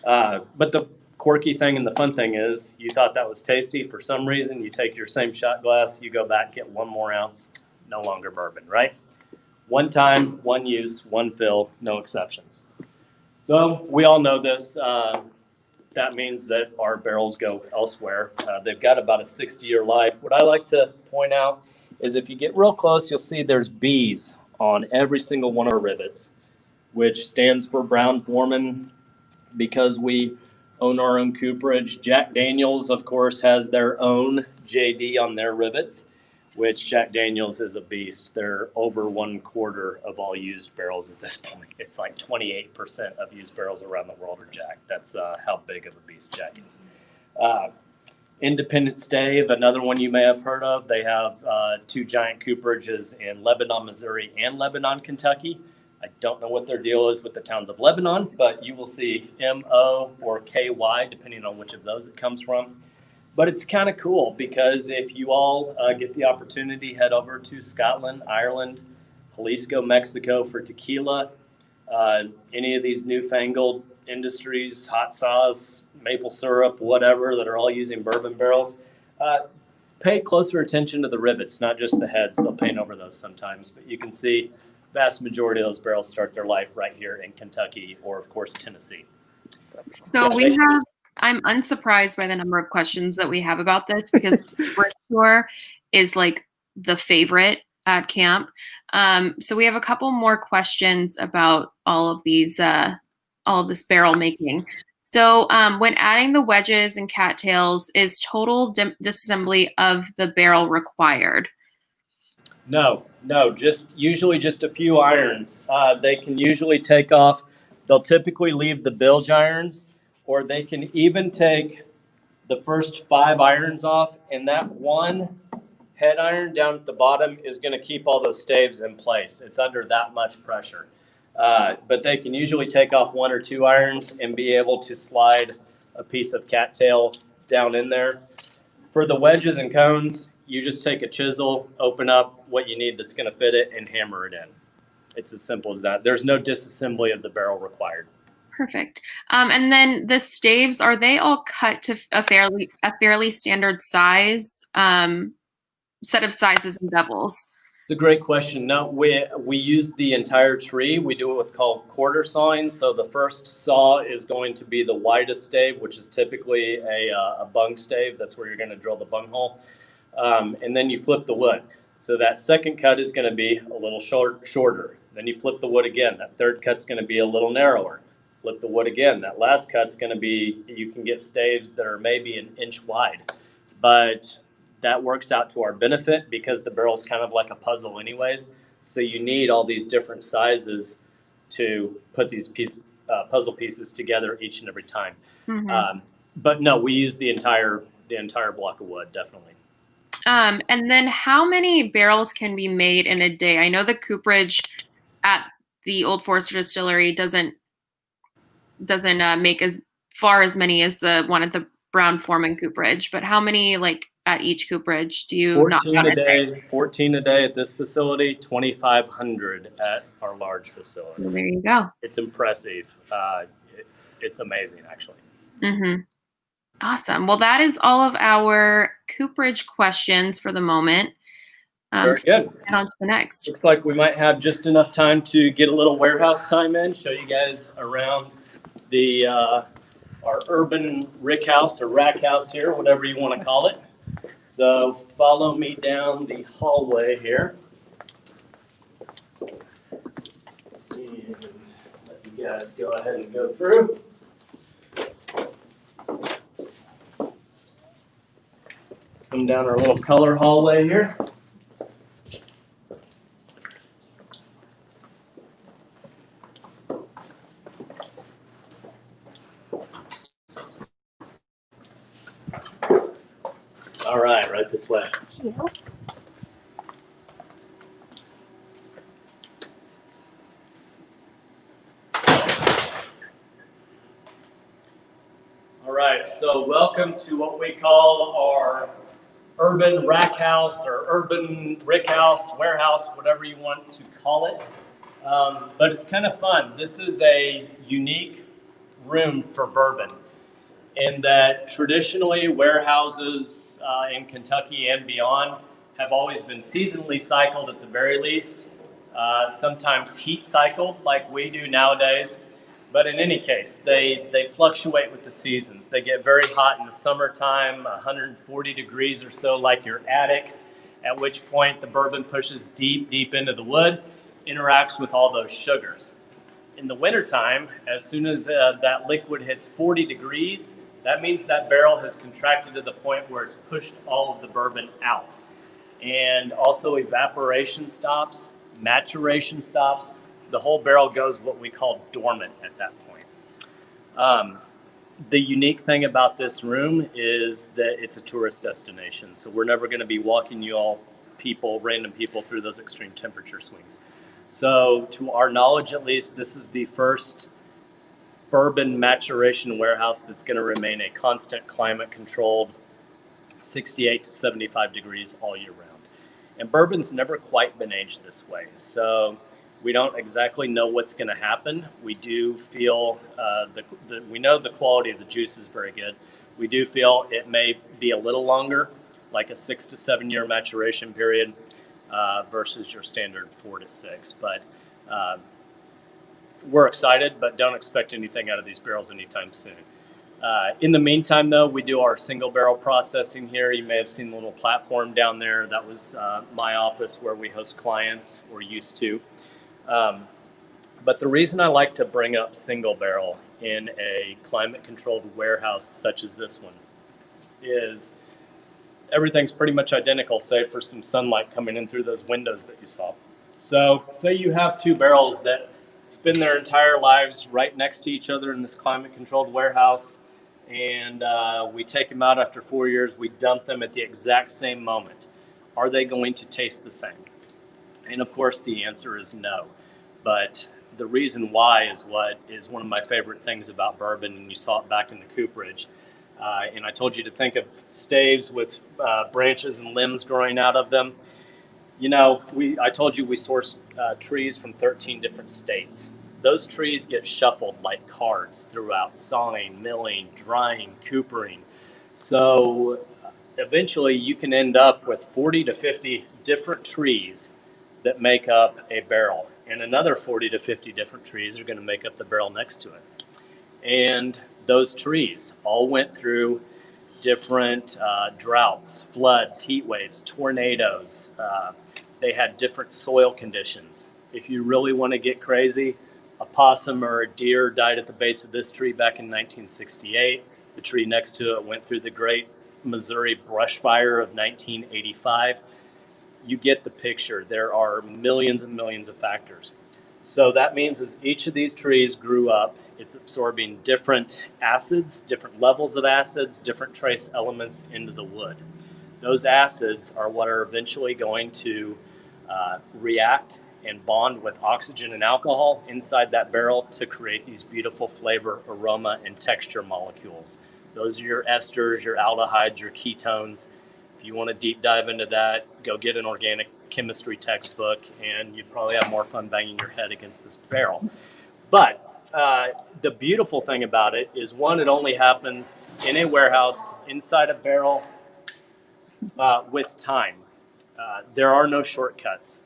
But the quirky thing and the fun thing is, you thought that was tasty. For some reason, you take your same shot glass, you go back, get 1 more ounce, no longer bourbon, right? 1 time, 1 use, 1 fill, no exceptions. So we all know this. That means that our barrels go elsewhere. They've got about a 60-year life. What I like to point out is if you get real close, you'll see there's B's on every single one of our rivets, which stands for Brown Foreman, because we own our own cooperage. Jack Daniels, of course, has their own JD on their rivets, which Jack Daniels is a beast. They're over 1/4 of all used barrels at this point. It's like 28% of used barrels around the world are Jack. That's how big of a beast Jack is. Independent Stave, another one you may have heard of. They have 2 giant cooperages in Lebanon, Missouri and Lebanon, Kentucky. I don't know what their deal is with the towns of Lebanon, but you will see M-O or K-Y, depending on which of those it comes from. But it's kind of cool because if you all get the opportunity, head over to Scotland, Ireland, Jalisco, Mexico for tequila, any of these newfangled industries, hot sauce, maple syrup, whatever, that are all using bourbon barrels, pay closer attention to the rivets, not just the heads. They'll paint over those sometimes, but you can see vast majority of those barrels start their life right here in Kentucky or, of course, Tennessee. So we have, I'm unsurprised by the number of questions that we have about this because Briscore is like the favorite at camp. So we have a couple more questions about all of these, all of this barrel making. So when adding the wedges and cattails, is total disassembly of the barrel required? No, usually just a few irons. They can usually take off. They'll typically leave the bilge irons, or they can even take the first 5 irons off, and that one head iron down at the bottom is going to keep all those staves in place. It's under that much pressure. But they can usually take off 1 or 2 irons and be able to slide a piece of cattail down in there. For the wedges and cones, you just take a chisel, open up what you need that's going to fit it, and hammer it in. It's as simple as that. There's no disassembly of the barrel required. Perfect. And then the staves, are they all cut to a fairly standard size, set of sizes and bevels? It's a great question. No, we use the entire tree. We do what's called quarter sawing. So the first saw is going to be the widest stave, which is typically a bung stave. That's where you're going to drill the bung hole. And then you flip the wood. So that second cut is going to be a little shorter. Then you flip the wood again. That third cut's going to be a little narrower. Flip the wood again. That last cut's going to be, you can get staves that are maybe 1 inch wide. But that works out to our benefit because the barrel's kind of like a puzzle anyways. So you need all these different sizes to put these puzzle pieces together each and every time. Mm-hmm. But no, we use the entire block of wood, definitely. And then how many barrels can be made in a day? I know the cooperage at the Old Forester Distillery doesn't make as far as many as the one at the Brown Foreman cooperage, but how many like at each cooperage do you 14 a day? 14 a day at this facility, 2,500 at our large facility. Well, there you go. It's impressive. It's amazing, actually. Mm-hmm. Awesome. Well, that is all of our cooperage questions for the moment. Very good. Head on to the next. Looks like we might have just enough time to get a little warehouse time in, show you guys around the our urban rick house or rack house here, whatever you want to call it. So follow me down the hallway here. And let you guys go ahead and go through. Come down our little color hallway here. This way. Yeah. All right, so welcome to what we call our urban rack house or urban rick house, warehouse, whatever you want to call it. But it's kind of fun. This is a unique room for bourbon in that traditionally warehouses in Kentucky and beyond have always been seasonally cycled at the very least, sometimes heat cycled like we do nowadays. But in any case, they fluctuate with the seasons. They get very hot in the summertime, 140 degrees or so like your attic, at which point the bourbon pushes deep, deep into the wood, interacts with all those sugars. In the wintertime, as soon as that liquid hits 40 degrees, that means that barrel has contracted to the point where it's pushed all of the bourbon out. And also evaporation stops, maturation stops. The whole barrel goes what we call dormant at that point. The unique thing about this room is that it's a tourist destination. So we're never going to be walking you all random people through those extreme temperature swings. So to our knowledge, at least, this is the first bourbon maturation warehouse that's going to remain a constant climate controlled 68 to 75 degrees all year round. And bourbon's never quite been aged this way. So we don't exactly know what's going to happen. We do feel, we know the quality of the juice is very good. We do feel it may be a little longer, like a 6 to 7 year maturation period versus your standard 4 to 6. But we're excited, but don't expect anything out of these barrels anytime soon. In the meantime, though, we do our single barrel processing here. You may have seen the little platform down there. That was my office where we host clients, or used to. But the reason I like to bring up single barrel in a climate-controlled warehouse such as this one is everything's pretty much identical, save for some sunlight coming in through those windows that you saw. So say you have two barrels that spend their entire lives right next to each other in this climate-controlled warehouse, and we take them out after 4 years, we dump them at the exact same moment. Are they going to taste the same? And of course, the answer is no. But the reason why is what is one of my favorite things about bourbon, and you saw it back in the cooperage. And I told you to think of staves with branches and limbs growing out of them. You know, I told you we source trees from 13 different states. Those trees get shuffled like cards throughout sawing, milling, drying, coopering. So eventually you can end up with 40 to 50 different trees that make up a barrel, and another 40 to 50 different trees are going to make up the barrel next to it. And those trees all went through different droughts, floods, heat waves, tornadoes. They had different soil conditions. If you really want to get crazy, a possum or a deer died at the base of this tree back in 1968. The tree next to it went through the Great Missouri Brush Fire of 1985. You get the picture. There are millions and millions of factors. So that means as each of these trees grew up, it's absorbing different acids, different levels of acids, different trace elements into the wood. Those acids are what are eventually going to react and bond with oxygen and alcohol inside that barrel to create these beautiful flavor, aroma, and texture molecules. Those are your esters, your aldehydes, your ketones. If you want to deep dive into that, go get an organic chemistry textbook, and you'd probably have more fun banging your head against this barrel. But the beautiful thing about it is, one, it only happens in a warehouse, inside a barrel, with time. There are no shortcuts.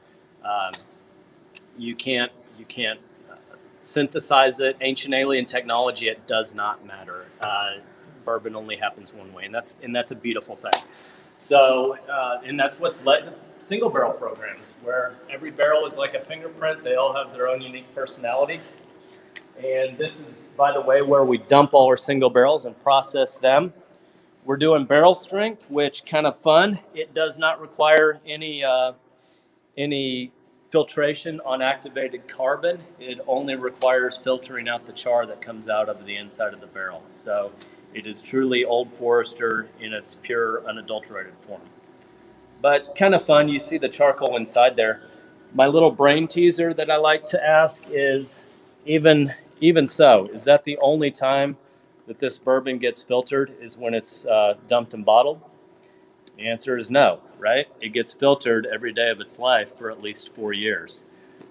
You can't synthesize it. Ancient alien technology, it does not matter. Bourbon only happens one way, and that's a beautiful thing. So, and that's what's led to single barrel programs, where every barrel is like a fingerprint. They all have their own unique personality. And this is, by the way, where we dump all our single barrels and process them. We're doing barrel strength, which kind of fun. It does not require any filtration on activated carbon. It only requires filtering out the char that comes out of the inside of the barrel. So it is truly Old Forester in its pure, unadulterated form. but kind of fun. You see the charcoal inside there. My little brain teaser that I like to ask is, even so, is that the only time that this bourbon gets filtered is when it's dumped and bottled? The answer is no, right? It gets filtered every day of its life for at least 4 years.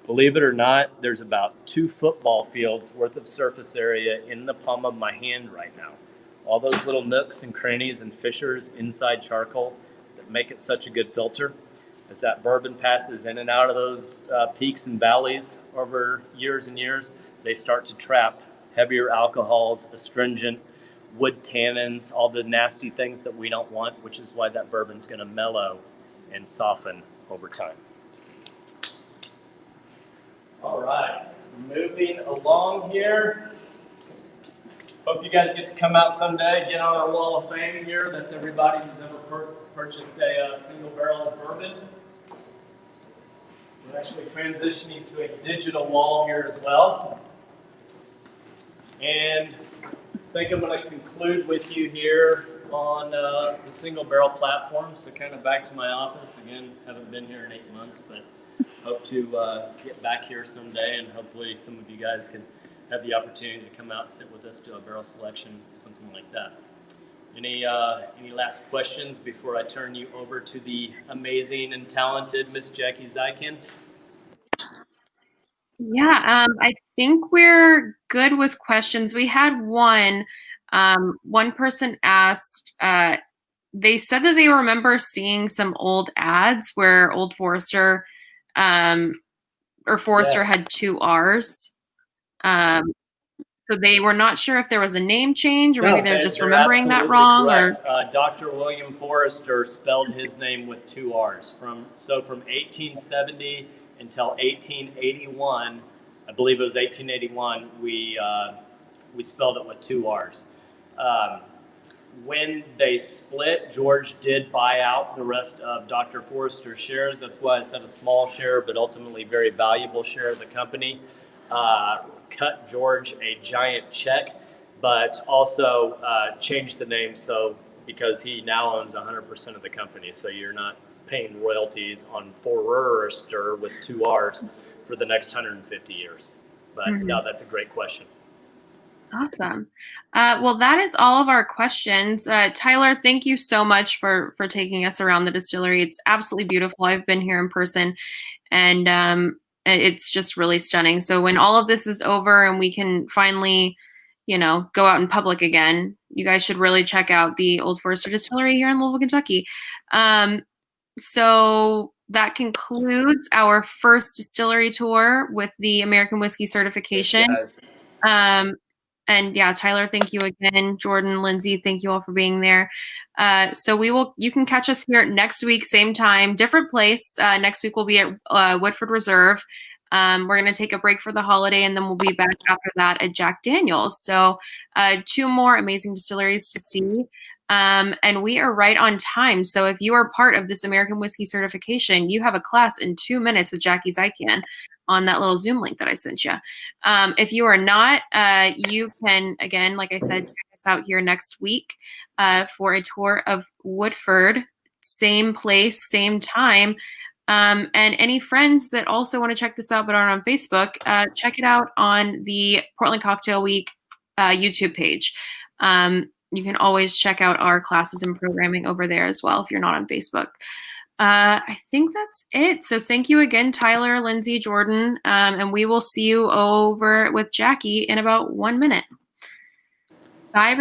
Believe it or not, there's about 2 football fields worth of surface area in the palm of my hand right now. All those little nooks and crannies and fissures inside charcoal that make it such a good filter. As that bourbon passes in and out of those peaks and valleys over years and years, they start to trap heavier alcohols, astringent, wood tannins, all the nasty things that we don't want, which is why that bourbon's going to mellow and soften over time. All right, moving along here. Hope you guys get to come out someday, get on our wall of fame here. That's everybody who's ever purchased a single barrel of bourbon. We're actually transitioning to a digital wall here as well. And I think I'm going to conclude with you here on the single barrel platform. So kind of back to my office. Again, haven't been here in 8 months, but hope to get back here someday, and hopefully some of you guys can have the opportunity to come out and sit with us, do a barrel selection, something like that. Any last questions before I turn you over to the amazing and talented Miss Jackie Zykin? Yeah, I think we're good with questions. We had one person asked, they said that they remember seeing some old ads where Old Forester Forester had 2 R's. So they were not sure if there was a name change, or maybe they're just remembering that wrong. Correct. Or Dr. William Forester spelled his name with 2 R's. From 1870 until 1881, I believe it was 1881, we spelled it with 2 R's. When they split, George did buy out the rest of Dr. Forrester's shares. That's why I said a small share, but ultimately very valuable share of the company. Cut George a giant check, but also changed the name because he now owns 100% of the company. So you're not paying royalties on Forester with 2 R's for the next 150 years. But yeah, that's a great question. Awesome. Well, that is all of our questions. Tyler, thank you so much for taking us around the distillery. It's absolutely beautiful. I've been here in person, and it's just really stunning. So when all of this is over and we can finally, go out in public again, you guys should really check out the Old Forester Distillery here in Louisville, Kentucky. So that concludes our first distillery tour with the American Whiskey certification. And yeah, Tyler, thank you again. Jordan, Lindsay, thank you all for being there. So you can catch us here next week, same time, different place. Next week we'll be at Woodford Reserve. We're going to take a break for the holiday, and then we'll be back after that at Jack Daniel's. So 2 more amazing distilleries to see. And we are right on time. So if you are part of this American Whiskey certification, you have a class in 2 minutes with Jackie Zykin on that little Zoom link that I sent you. If you are not, you can, again, like I said, check us out here next week for a tour of Woodford. Same place, same time. And any friends that also want to check this out but aren't on Facebook, check it out on the Portland Cocktail Week YouTube page. You can always check out our classes and programming over there as well if you're not on Facebook. I think that's it. So thank you again, Tyler, Lindsay, Jordan, and we will see you over with Jackie in about 1 minute. Bye, everybody.